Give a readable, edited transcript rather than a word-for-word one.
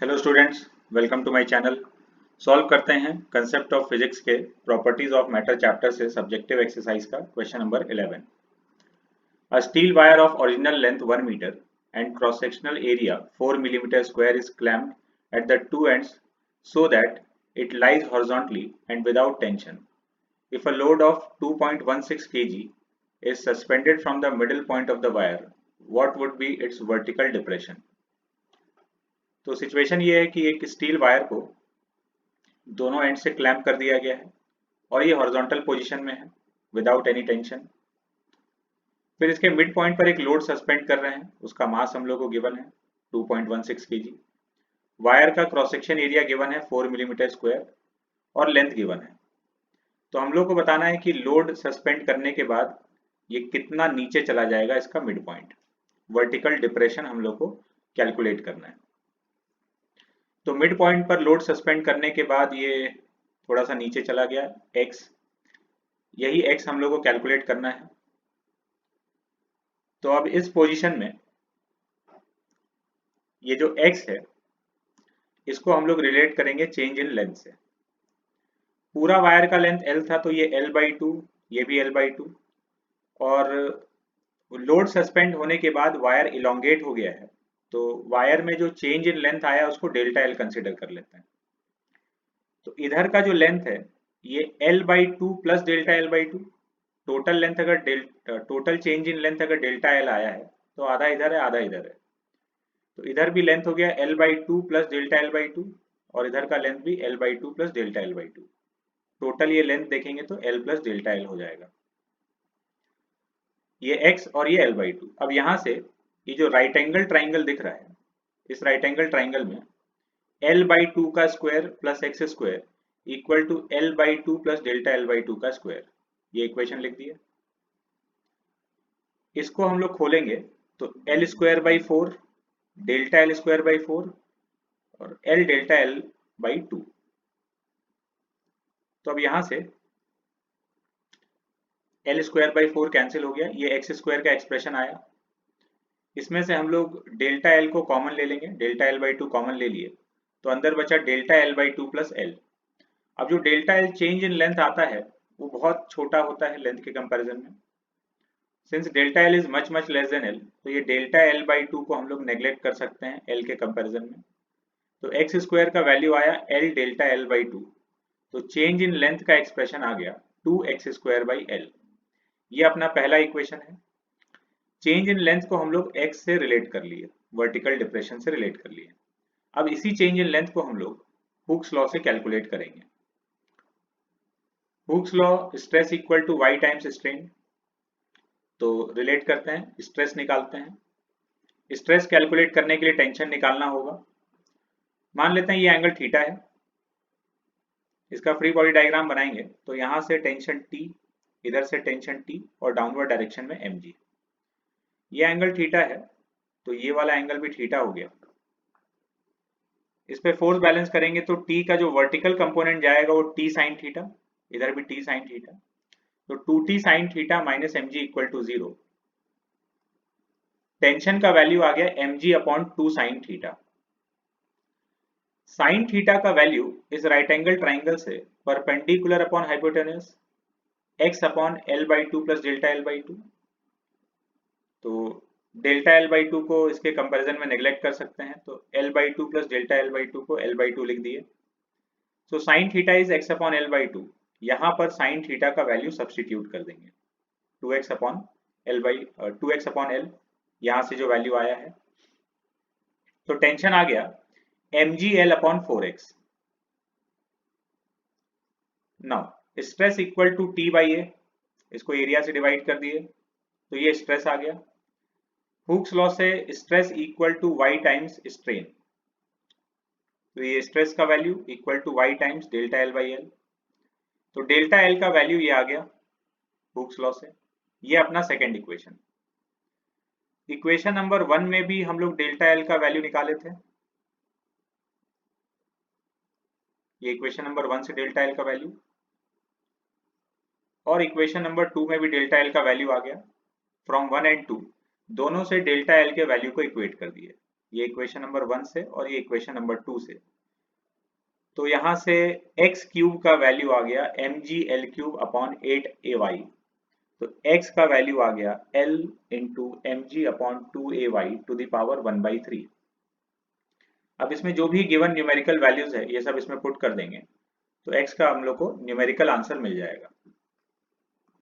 Hello students, welcome to my channel. Solve करते हैं concept of physics के properties of matter chapter से subjective exercise का question number 11। A steel wire of original length 1 meter and cross sectional area 4 millimeter square is clamped at the two ends so that it lies horizontally and without tension. If a load of 2.16 kg is suspended from the middle point of the wire, what would be its vertical depression? तो situation ये है कि एक steel wire को दोनों and से clamp कर दिया गया है और ये हॉरिजॉन्टल पोजीशन में है विदाउट एनी टेंशन। फिर इसके मिड पॉइंट पर एक लोड सस्पेंड कर रहे हैं, उसका मास हम लोग को गिवन है 2.16 kg। वायर का क्रॉस सेक्शन एरिया गिवन है 4 मिलीमीटर स्क्वायर और लेंथ गिवन है। तो हम लोग को बताना है कि लोड सस्पेंड करने के बाद ये कितना नीचे चला जाएगा, इसका मिड पॉइंट वर्टिकल डिप्रेशन हम लोग को कैलकुलेट करना है। तो मिड पॉइंट पर लोड सस्पेंड करने के बाद ये थोड़ा सा नीचे चला गया x, यही x हम लोग को कैलकुलेट करना है। तो अब इस पोजीशन में ये जो x है इसको हम लोग रिलेट करेंगे चेंज इन लेंथ से। पूरा वायर का लेंथ l था तो ये l/2, ये भी l/2 और लोड सस्पेंड होने के बाद वायर इलोंगेट हो गया है, तो वायर में जो चेंज इन लेंथ आया उसको डेल्टा l कंसिडर कर लेते हैं। तो इधर का जो लेंथ है ये l/2 plus delta l/2। Total length अगर टोटल चेंज इन लेंथ अगर डेल्टा l आया है तो आधा इधर है आधा इधर है। तो इधर भी लेंथ हो गया l/2 प्लस डेल्टा l/2 और इधर का लेंथ भी l/2 plus delta l/2। Total ये लेंथ देखेंगे तो l प्लस डेल्टा l हो जाएगा, ये x और ये l/2। अब यहाँ से ये जो राइट एंगल ट्राइंगल दिख रहा है, इस राइट एंगल ट्राइंगल में l/2 का square plus x square equal to l/2 plus delta l/2 का स्क्वायर, ये इक्वेशन लिख दिया। इसको हम लोग खोलेंगे तो l square by 4 delta l square by 4 और l डेल्टा l बाई 2। तो अब यहां से l स्क्वायर बाई 4 कैंसिल हो गया, ये एक्स स्क्वायर का एक्सप्रेशन आया। इसमें से हम लोग डेल्टा l को कॉमन ले लेंगे, डेल्टा l बाई 2 कॉमन ले लिए तो अंदर बचा delta l by 2 plus l। अब जो delta l change in length आता है वो बहुत छोटा होता है लेंथ के कंपैरिजन में। Since delta l is much much less than l, तो ये डेल्टा l बाई 2 को हम लोग नेग्लेक्ट कर सकते हैं l के कंपैरिजन में। तो एक्स स्क्वायर का वैल्यू आया l डेल्टा l बाई 2, तो चेंज इन लेंथ का एक्सप्रेशन आ गया 2x स्क्वायर बाई l। ये अपना पहला इक्वेशन है। चेंज इन लेंथ को हम लोग x से रिलेट कर लिए, वर्टिकल डिप्रेशन से रिलेट कर लिए। अब इसी चेंज इन लेंथ को हम लोग हुक्स लॉ से कैलकुलेट करेंगे। Hooke's law stress equal to y times strain, तो रिलेट करते हैं, स्ट्रेस निकालते हैं। स्ट्रेस कैलकुलेट करने के लिए टेंशन निकालना होगा। मान लेते हैं ये एंगल थीटा है, इसका फ्री बॉडी डायग्राम बनाएंगे तो यहां से टेंशन T, इधर से टेंशन T और डाउनवर्ड डायरेक्शन में mg। ये एंगल थीटा है तो ये वाला एंगल भी थीटा हो गया। इस पे फोर्स बैलेंस करेंगे तो T का जो वर्टिकल कंपोनेंट जाएगा वो T साइन थीटा, इधर भी T साइन थीटा, तो 2T sine theta minus mg equal to 0। Tension का वैल्यू आ गया mg upon 2 sine theta. Sine theta का वैल्यू इस राइट एंगल ट्राइंगल से perpendicular upon hypotenuse x upon l/2 plus delta l/2। तो delta l/2 को इसके कंपैरिजन में नेग्लेक्ट कर सकते हैं, तो l/2 प्लस डेल्टा l/2 को l/2 लिख दिए। So sine theta is x upon l/2। यहाँ पर साइन थीटा का वैल्यू सब्सटीट्यूट कर देंगे 2x अपॉन l, यहाँ से जो वैल्यू आया है। तो टेंशन आ गया mgl upon 4x। Now stress equal to T by A, इसको एरिया से डिवाइड कर दिए तो ये स्ट्रेस आ गया। हुक्स लॉ से stress equal to y times strain, तो ये स्ट्रेस का value equal to y times delta l by l। तो डेल्टा l का वैल्यू ये आ गया हुक्स लॉ से। ये अपना सेकेंड इक्वेशन। इक्वेशन नंबर 1 में भी हम लोग डेल्टा l का वैल्यू निकाले थे, ये इक्वेशन नंबर 1 से डेल्टा l का वैल्यू, और इक्वेशन नंबर 2 में भी डेल्टा l का वैल्यू आ गया। फ्रॉम 1 एंड 2 दोनों से डेल्टा l के वैल्यू को इक्वेट कर दिए, ये इक्वेशन नंबर 1 से और ये इक्वेशन नंबर 2 से। तो यहाँ से x क्यूब का वैल्यू आ गया mg l cube upon 8ay। तो x का वैल्यू आ गया l into M G upon 2ay to the power 1/3। अब इसमें जो भी गिवन न्यूमेरिकल वैल्यूज है ये सब इसमें पुट कर देंगे तो x का हम लोग को न्यूमेरिकल आंसर मिल जाएगा।